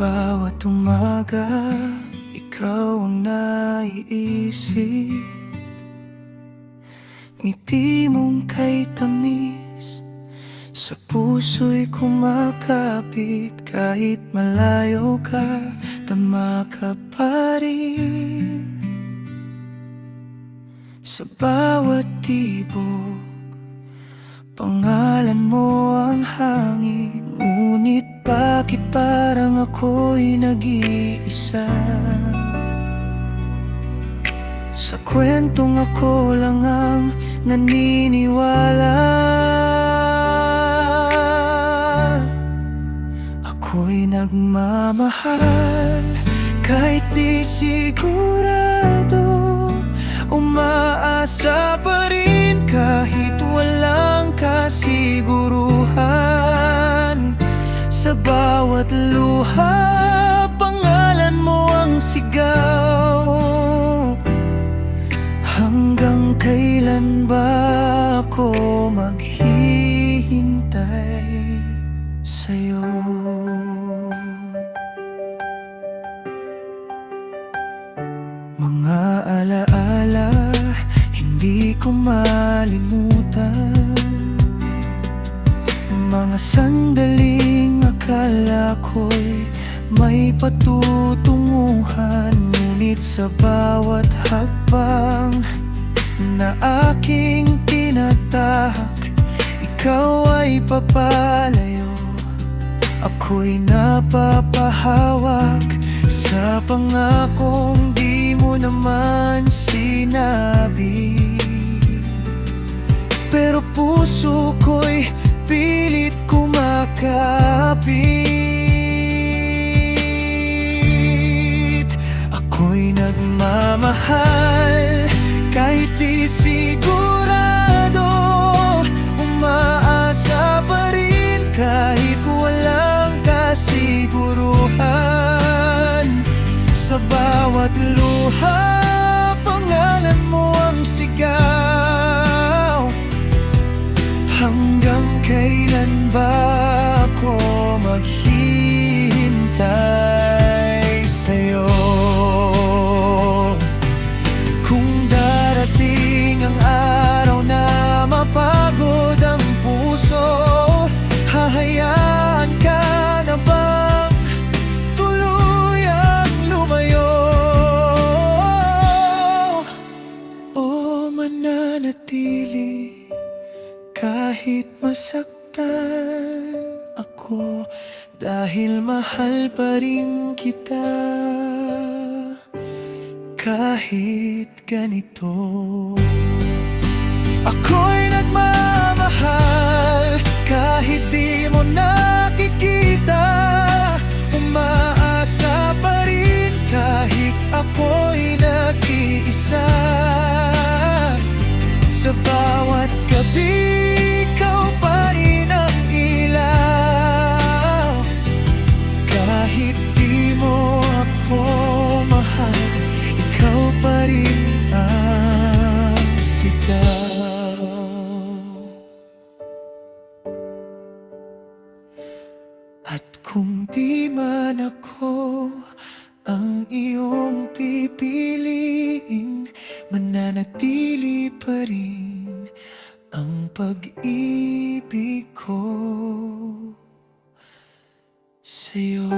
bawat umaga, ikaw ang naiisip. Ngiti mong kay tamis sa puso'y kumakapit. Kahit malayo ka, tama ka pa rin. Sa bawat tibok, pangalan mo ang hangin. Ngunit bakit parang ako'y nag-iisa? Sa kwentong ako lang ang naniniwala. Ako'y nagmamahal kahit di sigurado. Umaasa pa rin kahit walang kasiguruhan. Sa bawat luha, pangalan mo ang sigaw. Hanggang kailan ba ako maghihintay sa'yo? Mga alaala, hindi ko malimutan. Mga sandaling akala ko'y may patutunguhan. Ngunit sa bawat hakbang na aking tinatahak, ikaw ay papalayo. Ako'y napapahawak sa pangakong di mo naman sinabi. Pero puso ko'y pilit kumakapit. Ako'y nagmamahal kahit di sigurado. Umaasa pa rin kahit walang kasiguruhan. Sa bawat luha, pangalan mo ang sigaw. Hanggang kailan ba ako maghihintay sa'yo? Kung darating ang araw na mapagod ang puso, hahayaan ka na bang tuluyang lumayo? O mananatili kahit masaktan ako, dahil mahal pa rin kita kahit ganito. Ako'y nagmamahal kahit di mo nakikita. Umaasa pa rin kahit ako'y nag-iisa. Sa bawat gabi, ikaw pa rin ang ilaw. Kahit di mo ako mahal, ikaw pa rin ang sigaw. At kung di man ako ang iyong pipiliin, mananatili pa rin ang pag-ibig ko sa'yo.